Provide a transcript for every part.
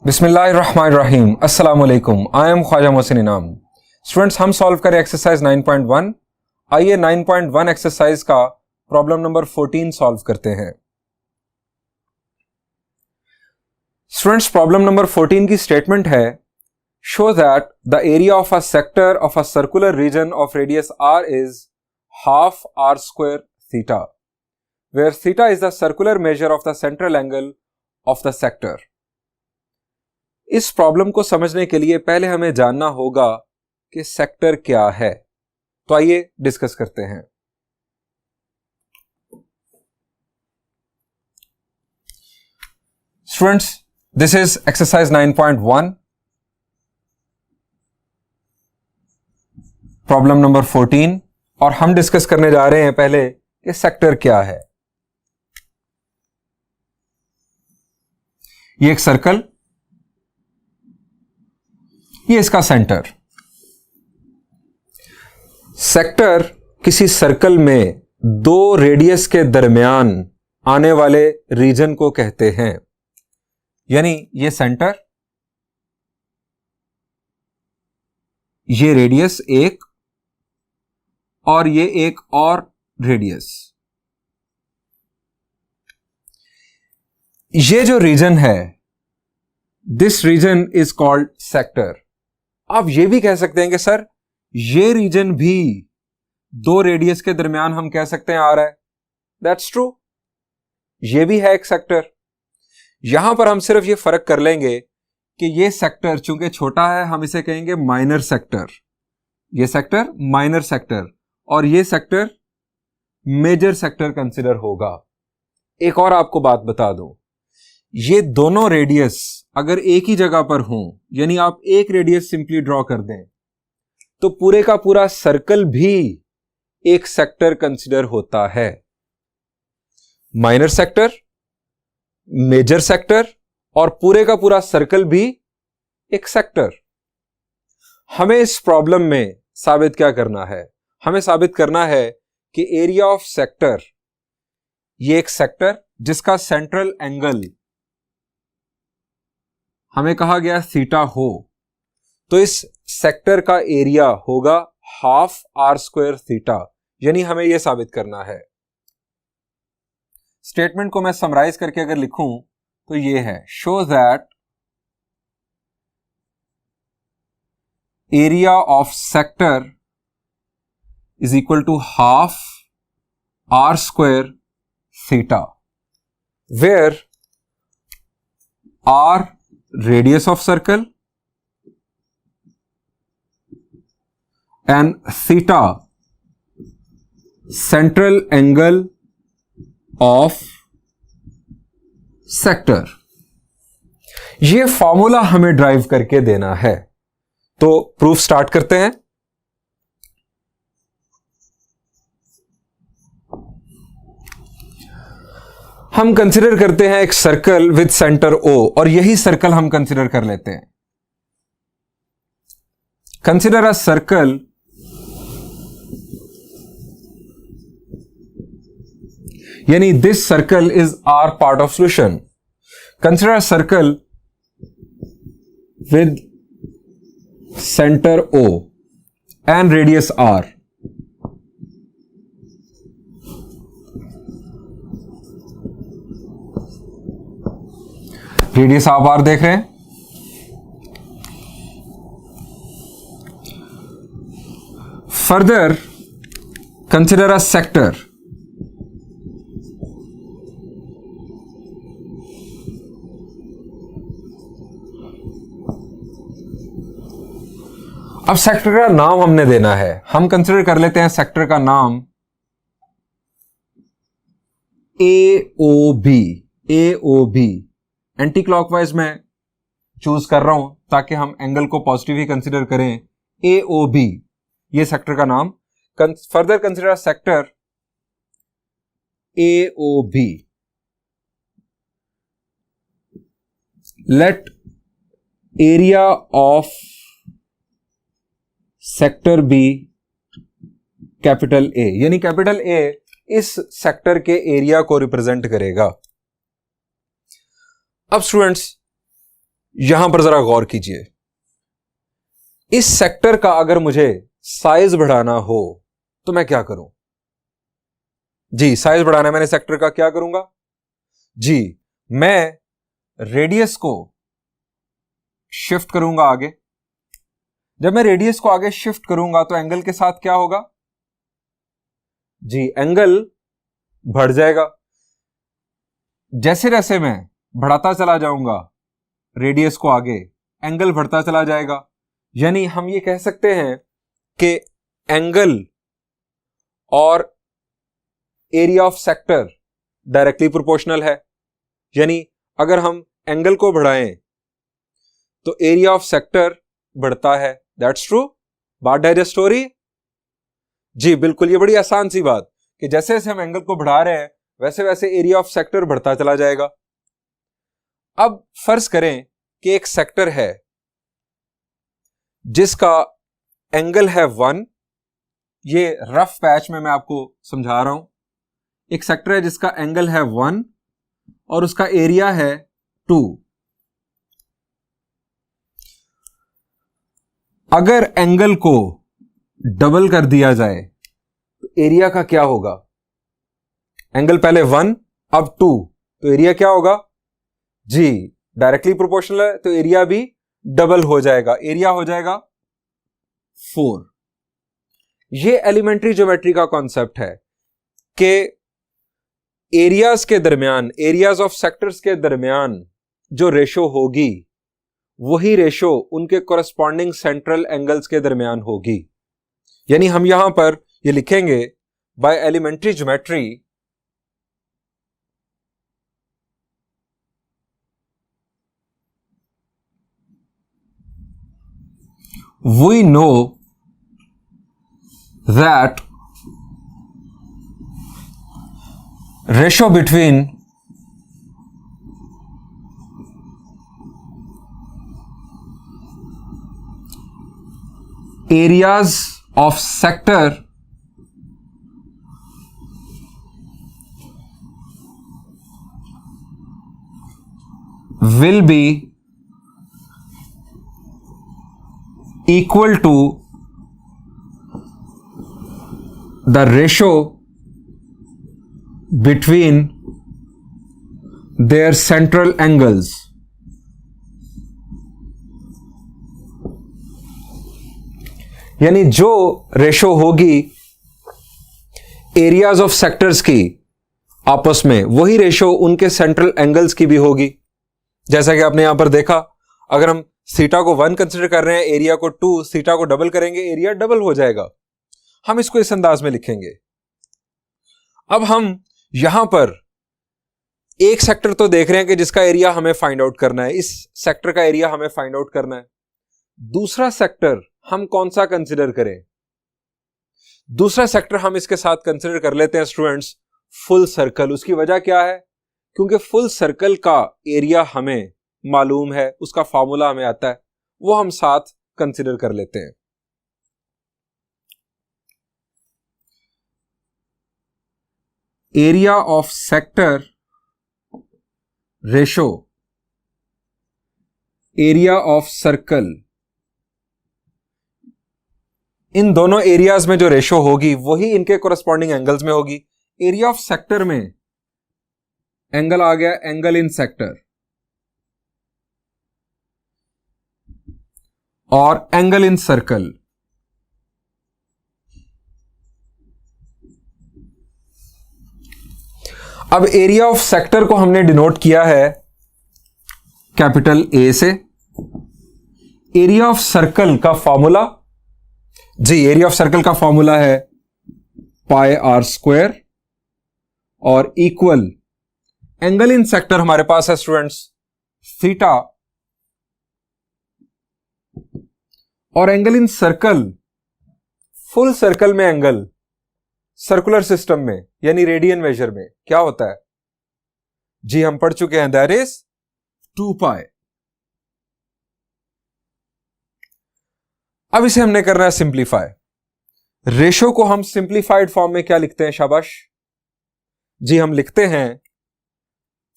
बिस्मिल्लाहिर्रहमानिर्रहीम। अस्सलाम वालेकुम। आई एम ख्वाजा मोहसिन इनाम। स्टूडेंट्स, हम सॉल्व करें एक्सरसाइज 9.1। आइए 9.1 एक्सरसाइज का प्रॉब्लम नंबर 14 सॉल्व करते हैं। स्टूडेंट्स, प्रॉब्लम नंबर 14 की स्टेटमेंट है, show that the area of a sector of a circular region of radius R is half R square theta, where theta is the circular measure of the central angle of the sector. इस problem को समझने के लिए पहले हमें जानना होगा कि सेक्टर क्या है। तो आइए डिस्कस करते हैं। Students, this is exercise 9.1, problem number 14, और हम डिस्कस करने जा रहे हैं पहले कि सेक्टर क्या है। ये एक सर्कल, ये इसका सेंटर। सेक्टर किसी सर्कल में दो रेडियस के दरमियान आने वाले रीजन को कहते हैं। यानी ये सेंटर, ये रेडियस एक, और ये एक और रेडियस। ये जो रीजन है, this region is called sector. आप ये भी कह सकते हैं कि सर ये रीजन भी दो रेडियस के दरमियान हम कह सकते हैं आ रहा है। दैट्स ट्रू, ये भी है एक सेक्टर। यहां पर हम सिर्फ ये फर्क कर लेंगे कि ये सेक्टर चूंकि छोटा है, हम इसे कहेंगे माइनर सेक्टर। ये सेक्टर माइनर सेक्टर, और ये सेक्टर मेजर सेक्टर कंसिडर होगा। एक और आपको बात बता दूं, ये दोनों रेडियस अगर एक ही जगह पर हों, यानी आप एक रेडियस सिंपली ड्रॉ कर दें, तो पूरे का पूरा सर्कल भी एक सेक्टर कंसिडर होता है। माइनर सेक्टर, मेजर सेक्टर, और पूरे का पूरा सर्कल भी एक सेक्टर। हमें इस प्रॉब्लम में साबित क्या करना है? हमें साबित करना है कि एरिया ऑफ सेक्टर, ये एक सेक्टर जिसका सेंट्रल एंगल हमें कहा गया थीटा हो, तो इस सेक्टर का एरिया होगा हाफ आर स्क्वायर थीटा। यानी हमें यह साबित करना है। स्टेटमेंट को मैं समराइज करके अगर लिखूं तो यह है, show that area of sector is equal to half R square theta, where R radius of circle and theta central angle of sector। ये फॉर्मूला हमें ड्राइव करके देना है। तो प्रूफ स्टार्ट करते हैं। हम कंसिडर करते हैं एक सर्कल विद सेंटर O, और यही सर्कल हम कंसिडर कर लेते हैं। कंसिडर अ सर्कल यानी this circle is our part of solution. Consider a circle with centre O and radius R। Radius आप आर देख रहे हैं। फर्दर कंसिडर अ सेक्टर, अब सेक्टर का नाम हमने देना है। हम कंसिडर कर लेते हैं सेक्टर का नाम AOB। AOB एंटी क्लॉकवाइज में चूज कर रहा हूं ताकि हम एंगल को पॉजिटिव ही कंसीडर करें। AOB ये सेक्टर का नाम। Further consider sector AOB, let area of sector be capital A, यानी कैपिटल A इस सेक्टर के एरिया को रिप्रेजेंट करेगा। अब स्टूडेंट्स, यहां पर जरा गौर कीजिए, इस सेक्टर का अगर मुझे साइज बढ़ाना हो तो मैं क्या करूं? जी, साइज बढ़ाना है मैंने सेक्टर का, क्या करूंगा? जी, मैं रेडियस को शिफ्ट करूंगा आगे। जब मैं रेडियस को आगे शिफ्ट करूंगा तो एंगल के साथ क्या होगा? जी, एंगल बढ़ जाएगा। जैसे जैसे मैं बढ़ाता चला जाऊंगा रेडियस को आगे, एंगल बढ़ता चला जाएगा। यानी हम ये कह सकते हैं कि एंगल और area of sector directly proportional है। यानी अगर हम एंगल को बढ़ाएं तो एरिया ऑफ सेक्टर बढ़ता है। That's true. बात डाइजेस्ट स्टोरी? जी बिल्कुल, ये बड़ी आसान सी बात कि जैसे जैसे हम एंगल को बढ़ा रहे हैं वैसे वैसे एरिया ऑफ सेक्टर बढ़ता चला जाएगा। अब फर्ज करें कि एक सेक्टर है जिसका एंगल है 1, ये रफ पैच में मैं आपको समझा रहा हूं। एक सेक्टर है जिसका एंगल है 1 और उसका एरिया है 2। अगर एंगल को डबल कर दिया जाए तो एरिया का क्या होगा? एंगल पहले 1 अब 2, तो एरिया क्या होगा? जी, डायरेक्टली प्रोपोर्शनल है तो एरिया भी डबल हो जाएगा, एरिया हो जाएगा 4। ये एलिमेंट्री ज्योमेट्री का कॉन्सेप्ट है कि एरियाज के दरमियान, एरियाज ऑफ सेक्टर्स के दरमियान जो रेशो होगी वही रेशो उनके कॉरस्पॉन्डिंग सेंट्रल एंगल्स के दरमियान होगी। यानी हम यहां पर ये लिखेंगे by elementary geometry we know that ratio between areas of sector will be equal to the ratio between their central angles। यानी जो रेशो होगी एरियाज ऑफ सेक्टर्स की आपस में वही रेशो उनके सेंट्रल एंगल्स की भी होगी। जैसा कि आपने यहां पर देखा, अगर हम थीटा को 1 कंसिडर कर रहे हैं, एरिया को 2, थीटा को डबल करेंगे एरिया डबल हो जाएगा। हम इसको इस अंदाज में लिखेंगे। अब हम यहां पर एक सेक्टर तो देख रहे हैं कि जिसका एरिया हमें फाइंड आउट करना है, इस सेक्टर का एरिया हमें फाइंड आउट करना है। दूसरा सेक्टर हम कौन सा कंसिडर करें? दूसरा सेक्टर हम इसके साथ कंसिडर कर लेते हैं स्टूडेंट्स फुल सर्कल। उसकी वजह क्या है? क्योंकि फुल सर्कल का एरिया हमें मालूम है, उसका फॉर्मूला हमें आता है, वो हम साथ कंसिडर कर लेते हैं। Area of sector ratio area of circle, इन दोनों एरियाज में जो रेशो होगी वही इनके कोरस्पॉन्डिंग एंगल्स में होगी। एरिया ऑफ सेक्टर में एंगल आ गया एंगल इन सेक्टर, और एंगल इन सर्कल अब एरिया ऑफ सेक्टर को हमने डिनोट किया है कैपिटल ए से। एरिया ऑफ सर्कल का फॉर्मूला, जी एरिया ऑफ सर्कल का फॉर्मूला है पाई आर स्क्वायर, और इक्वल एंगल इन सेक्टर हमारे पास है स्टूडेंट्स थीटा, और angle in circle, full circle में एंगल सर्कुलर सिस्टम में यानी रेडियन मेजर में क्या होता है? जी हम पढ़ चुके हैं, दैट इज 2 पाई। अब इसे हमने करना है सिंप्लीफाई। रेशो को हम सिंप्लीफाइड फॉर्म में क्या लिखते हैं? शाबाश जी, हम लिखते हैं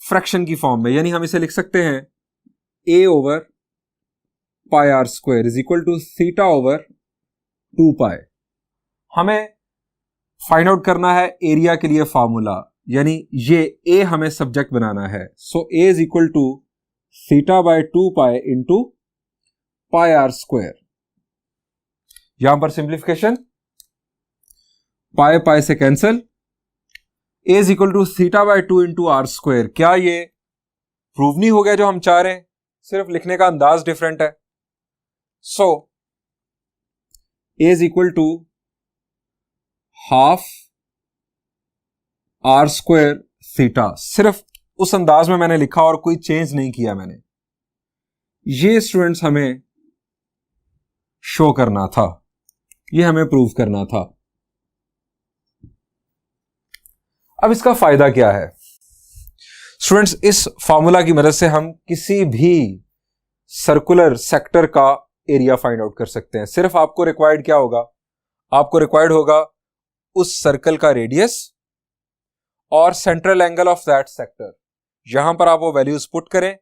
फ्रैक्शन की फॉर्म में। यानी हम इसे लिख सकते हैं a over pi R square is equal to theta over 2 pi. हमें फाइंड आउट करना है एरिया के लिए फॉर्मूला, यानी ये a हमें सब्जेक्ट बनाना है। So a is equal to theta by 2 pi into pi R square. यहां पर सिंप्लीफिकेशन, पाई पाई से cancel, a is equal to theta by 2 into R square. क्या ये प्रूव नहीं हो गया जो हम चाह रहे हैं, सिर्फ लिखने का अंदाज डिफरेंट है। So a is equal to half R square theta, सिर्फ उस अंदाज में मैंने लिखा और कोई चेंज नहीं किया मैंने। ये स्टूडेंट्स हमें शो करना था, ये हमें प्रूव करना था। अब इसका फायदा क्या है स्टूडेंट्स? इस फॉर्मूला की मदद से हम किसी भी सर्कुलर सेक्टर का एरिया फाइंड आउट कर सकते हैं। सिर्फ आपको रिक्वायर्ड क्या होगा? आपको रिक्वायर्ड होगा उस सर्कल का रेडियस और central angle of that sector. यहां पर आप वो वैल्यूज पुट करें,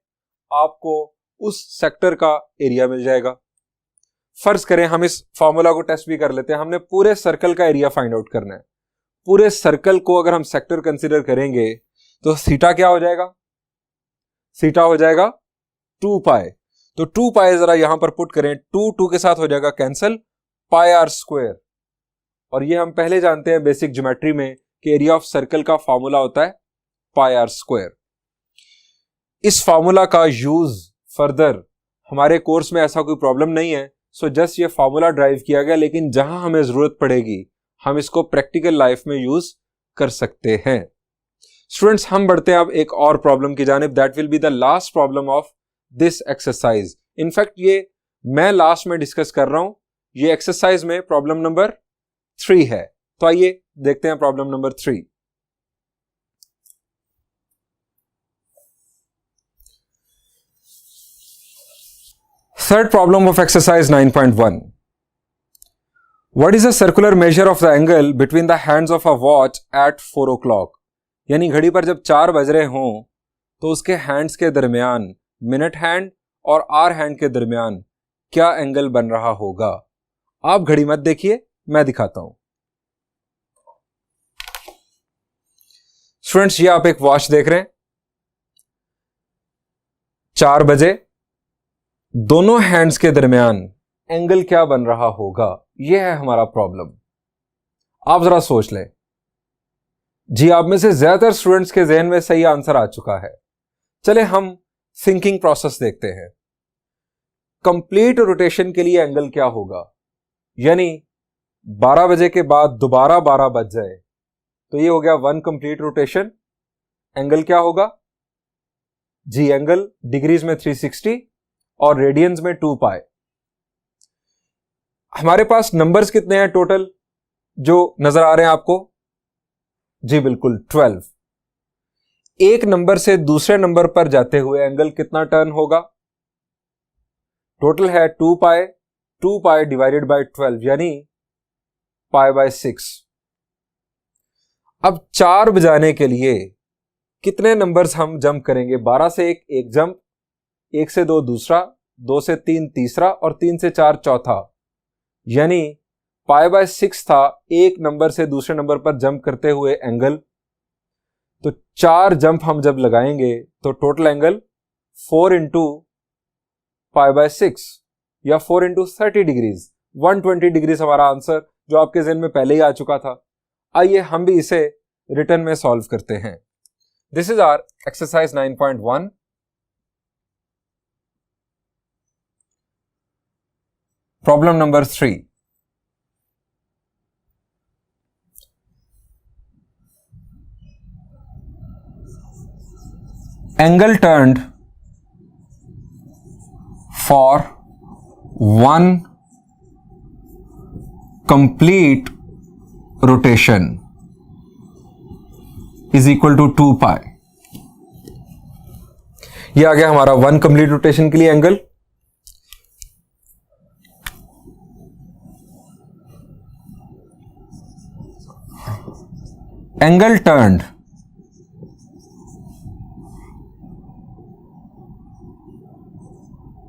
आपको उस सेक्टर का एरिया मिल जाएगा। फर्ज करें हम इस फॉर्मूला को टेस्ट भी कर लेते हैं। हमने पूरे सर्कल का एरिया फाइंड आउट करना है। पूरे सर्कल को अगर हम सेक्टर कंसीडर करेंगे तो थीटा क्या हो जाएगा? थीटा हो जाएगा 2 पाई। तो 2 पाई जरा यहां पर पुट करें, 2 के साथ हो जाएगा कैंसिल, पाई आर स्क्वायर। और ये हम पहले जानते हैं बेसिक ज्योमेट्री में कि एरिया ऑफ सर्कल का फॉर्मूला होता है पाई आर स्क्वायर। इस फॉर्मूला का यूज फर्दर हमारे कोर्स में ऐसा कोई प्रॉब्लम नहीं है। सो जस्ट ये फॉर्मूला ड्राइव किया गया, लेकिन जहां हमें जरूरत पड़ेगी हम इसको प्रैक्टिकल लाइफ में यूज कर सकते हैं। स्टूडेंट्स, हम बढ़ते हैं अब एक और प्रॉब्लम की जानिब। That will be the last problem of this exercise. In fact ये मैं लास्ट में डिस्कस कर रहा हूं, ये एक्सरसाइज में प्रॉब्लम नंबर 3 है। तो आइए देखते हैं problem number 3। Third problem of exercise 9.1. What is the circular measure of the angle between the hands of a watch at 4 o'clock? यानी घड़ी पर जब 4 बज रहे हों तो उसके हैंड्स के दरमियान, मिनट हैंड और आवर हैंड के दरमियान क्या एंगल बन रहा होगा? आप घड़ी मत देखिए, मैं दिखाता हूं। स्टूडेंट्स, ये आप एक वॉच देख रहे हैं, 4 बजे, दोनों हैंड्स के दरमियान एंगल क्या बन रहा होगा? यह है हमारा प्रॉब्लम। आप जरा सोच लें। जी, आप में से ज्यादातर स्टूडेंट्स के जहन में सही आंसर आ चुका है। चले हम थिंकिंग प्रोसेस देखते हैं। कंप्लीट रोटेशन के लिए एंगल क्या होगा? यानी 12 बजे के बाद दोबारा 12 बज जाए तो ये हो गया 1 कंप्लीट रोटेशन। एंगल क्या होगा? जी, एंगल डिग्रीज में 360 और रेडियंस में 2 पाई। हमारे पास नंबर्स कितने हैं टोटल जो नजर आ रहे हैं आपको? जी बिल्कुल, 12। एक नंबर से दूसरे नंबर पर जाते हुए एंगल कितना टर्न होगा? टोटल है 2 पाई, 2 पाई डिवाइडेड बाय 12 यानी पाई बाय 6। अब 4 बजाने के लिए कितने नंबर्स हम जंप करेंगे? 12 से 1 जंप, 1 से 2 दूसरा, 2 से 3 तीसरा और 3 से 4 चौथा। यानी पाई बाय 6 था एक नंबर से दूसरे नंबर पर जंप करते हुए एंगल। तो 4 जंप हम जब लगाएंगे तो total angle 4 into pi by 6 या 4 इंटू 30 डिग्रीज, 120 डिग्रीज हमारा आंसर, जो आपके जहन में पहले ही आ चुका था। आइए हम भी इसे रिटर्न में सॉल्व करते हैं। This is our exercise 9.1। Problem number 3। Angle turned for 1 complete rotation is equal to 2 pi. यह आ गया हमारा 1 कंप्लीट रोटेशन के लिए एंगल। Angle turned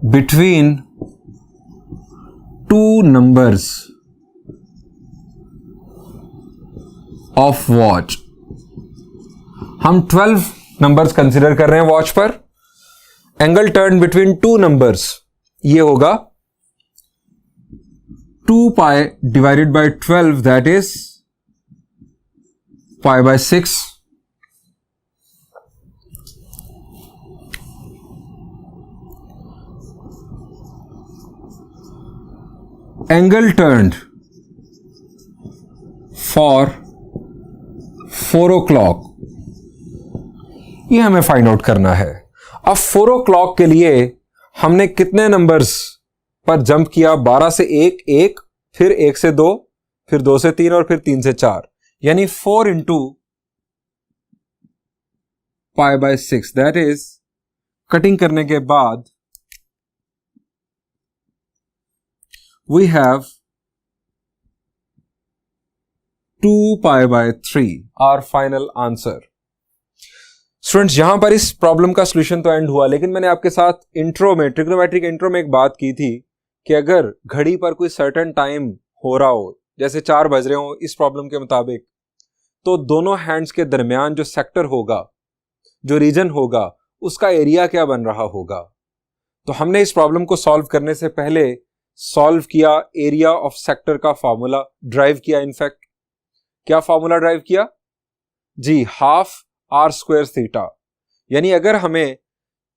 between two numbers of watch. हम 12 नंबर्स कंसिडर कर रहे हैं वॉच पर. Angle turn between two numbers ये होगा 2 पाई divided by 12, that is pi by 6. Angle turned for 4 o'clock, ये हमें फाइंड आउट करना है. अब 4 o'clock के लिए हमने कितने नंबर्स पर जंप किया? 12 से 1, 1, फिर 1 से 2, फिर 2 से 3 और फिर 3 से 4, यानी 4 into pi by 6, that is cutting करने के बाद we have 2 pi by 3, our final answer. Students, यहां पर इस प्रॉब्लम का सॉल्यूशन तो एंड हुआ, लेकिन मैंने आपके साथ इंट्रो में, ट्रिग्नोमेट्रिक इंट्रो में एक बात की थी कि अगर घड़ी पर कोई सर्टेन टाइम हो रहा हो, जैसे 4 बज रहे हो इस प्रॉब्लम के मुताबिक, तो दोनों हैंड्स के दरमियान जो सेक्टर होगा, जो रीजन होगा, उसका एरिया क्या बन रहा होगा. तो हमने इस प्रॉब्लम को सॉल्व करने से पहले सॉल्व किया, एरिया ऑफ सेक्टर का फॉर्मूला ड्राइव किया. इनफैक्ट क्या फॉर्मूला ड्राइव किया जी? Half R square theta. यानी अगर हमें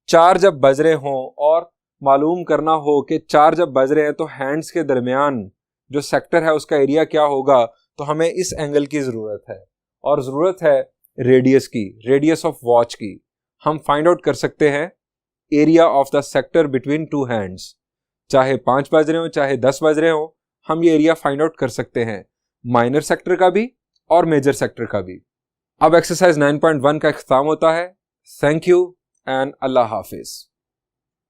4 जब बज रहे हों और मालूम करना हो कि 4 जब बज रहे हैं तो हैंड्स के दरमियान जो सेक्टर है उसका एरिया क्या होगा, तो हमें इस एंगल की जरूरत है, और जरूरत है रेडियस की, रेडियस ऑफ वॉच की. हम फाइंड आउट कर सकते हैं area of the sector between two hands. चाहे 5 बज रहे हो चाहे 10 बज रहे हो, हम ये एरिया फाइंड आउट कर सकते हैं, माइनर सेक्टर का भी और मेजर सेक्टर का भी. अब एक्सरसाइज 9.1 का इख्तिताम होता है. Thank you and Allah Hafiz.